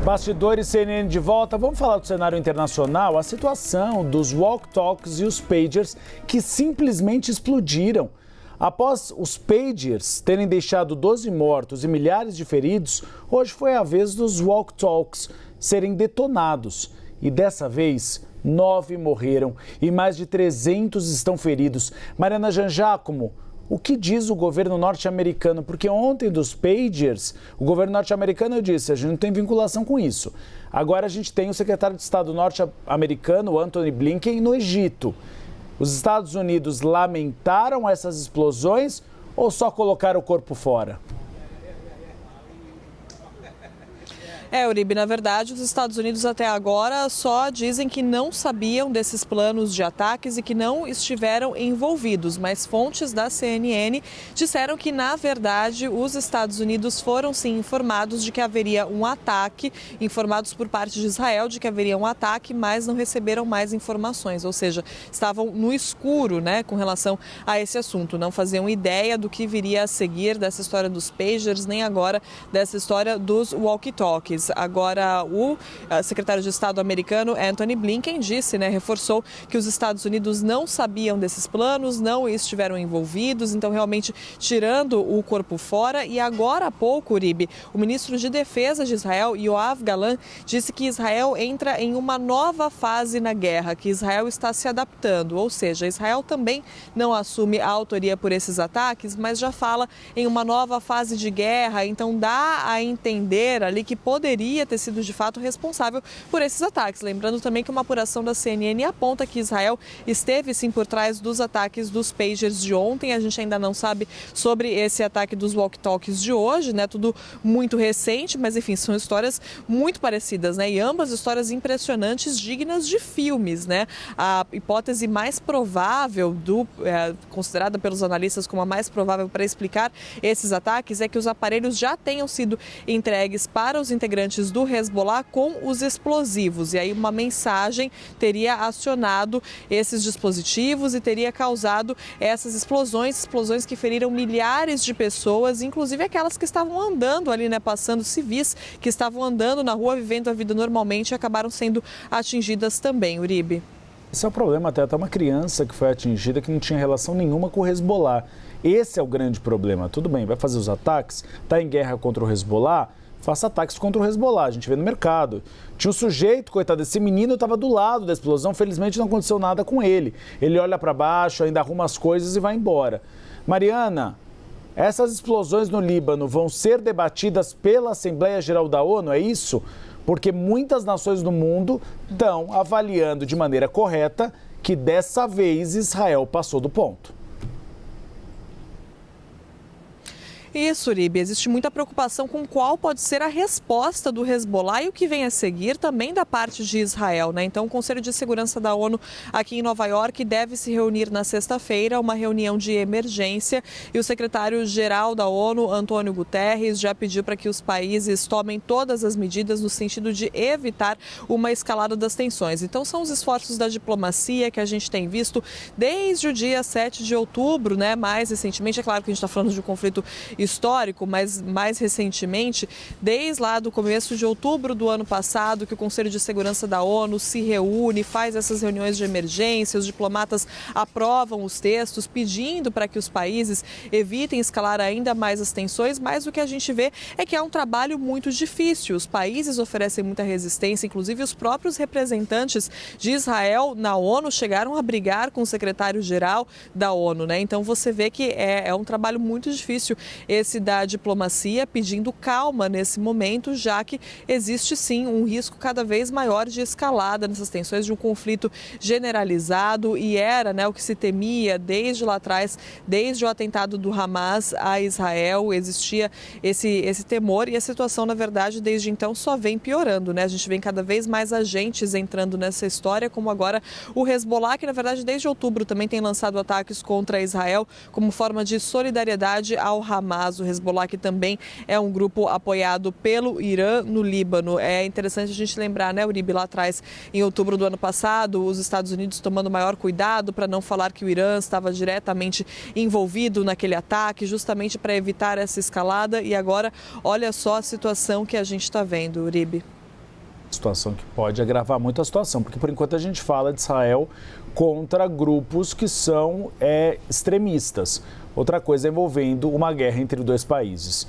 Bastidores CNN de volta. Vamos falar do cenário internacional, a situação dos walkie-talkies e os pagers que simplesmente explodiram. Após os pagers terem deixado 12 mortos e milhares de feridos, hoje foi a vez dos walkie-talkies serem detonados. E dessa vez, 9 morreram e mais de 300 estão feridos. Mariana Jangiacomo, o que diz o governo norte-americano? Porque ontem dos pagers, o governo norte-americano disse, a gente não tem vinculação com isso. Agora a gente tem o secretário de Estado norte-americano, Antony Blinken, no Egito. Os Estados Unidos lamentaram essas explosões ou só colocaram o corpo fora? Uribe, na verdade, os Estados Unidos até agora só dizem que não sabiam desses planos de ataques e que não estiveram envolvidos, mas fontes da CNN disseram que, na verdade, os Estados Unidos foram sim informados de que haveria um ataque, informados por parte de Israel de que haveria um ataque, mas não receberam mais informações, ou seja, estavam no escuro, com relação a esse assunto, não faziam ideia do que viria a seguir dessa história dos pagers, nem agora dessa história dos walkie-talkies. Agora, o secretário de Estado americano, Antony Blinken, disse, reforçou que os Estados Unidos não sabiam desses planos, não estiveram envolvidos, então realmente tirando o corpo fora. E agora há pouco, Uribe, o ministro de Defesa de Israel, Yoav Gallant, disse que Israel entra em uma nova fase na guerra, que Israel está se adaptando, ou seja, Israel também não assume a autoria por esses ataques, mas já fala em uma nova fase de guerra, então dá a entender ali que poderia ter sido de fato responsável por esses ataques. Lembrando também que uma apuração da CNN aponta que Israel esteve sim por trás dos ataques dos pagers de ontem. A gente ainda não sabe sobre esse ataque dos walkie-talkies de hoje, tudo muito recente, mas enfim, são histórias muito parecidas, e ambas histórias impressionantes, dignas de filmes, A hipótese mais provável, considerada pelos analistas como a mais provável para explicar esses ataques, é que os aparelhos já tenham sido entregues para os integrantes do Hezbollah com os explosivos. E aí uma mensagem teria acionado esses dispositivos e teria causado essas explosões que feriram milhares de pessoas, inclusive aquelas que estavam andando ali, passando, civis que estavam andando na rua, vivendo a vida normalmente, e acabaram sendo atingidas também, Uribe. Esse é o problema, até uma criança que foi atingida que não tinha relação nenhuma com o Hezbollah. Esse é o grande problema. Tudo bem, vai fazer os ataques, está em guerra contra o Hezbollah, faça ataques contra o Hezbollah, a gente vê no mercado. Tinha um sujeito, coitado, esse menino estava do lado da explosão, felizmente não aconteceu nada com ele. Ele olha para baixo, ainda arruma as coisas e vai embora. Mariana, essas explosões no Líbano vão ser debatidas pela Assembleia Geral da ONU, é isso? Porque muitas nações do mundo estão avaliando de maneira correta que dessa vez Israel passou do ponto. Isso, Uribe. Existe muita preocupação com qual pode ser a resposta do Hezbollah e o que vem a seguir também da parte de Israel, Então, o Conselho de Segurança da ONU aqui em Nova York deve se reunir na sexta-feira, uma reunião de emergência, e o secretário-geral da ONU, Antônio Guterres, já pediu para que os países tomem todas as medidas no sentido de evitar uma escalada das tensões. Então, são os esforços da diplomacia que a gente tem visto desde o dia 7 de outubro, Mais recentemente, é claro que a gente está falando de um conflito histórico, mas mais recentemente, desde lá do começo de outubro do ano passado, que o Conselho de Segurança da ONU se reúne, faz essas reuniões de emergência, os diplomatas aprovam os textos pedindo para que os países evitem escalar ainda mais as tensões, mas o que a gente vê é que é um trabalho muito difícil. Os países oferecem muita resistência, inclusive os próprios representantes de Israel na ONU chegaram a brigar com o secretário-geral da ONU, Então você vê que é um trabalho muito difícil esse da diplomacia, pedindo calma nesse momento, já que existe sim um risco cada vez maior de escalada nessas tensões, de um conflito generalizado, e era o que se temia desde lá atrás, desde o atentado do Hamas a Israel, existia esse temor, e a situação, na verdade, desde então só vem piorando, A gente vê cada vez mais agentes entrando nessa história, como agora o Hezbollah, que na verdade desde outubro também tem lançado ataques contra Israel como forma de solidariedade ao Hamas. O Hezbollah, que também é um grupo apoiado pelo Irã no Líbano. É interessante a gente lembrar, Uribe, lá atrás, em outubro do ano passado, os Estados Unidos tomando maior cuidado para não falar que o Irã estava diretamente envolvido naquele ataque, justamente para evitar essa escalada. E agora, olha só a situação que a gente está vendo, Uribe. Situação que pode agravar muito a situação, porque por enquanto a gente fala de Israel contra grupos que são extremistas. Outra coisa envolvendo uma guerra entre dois países.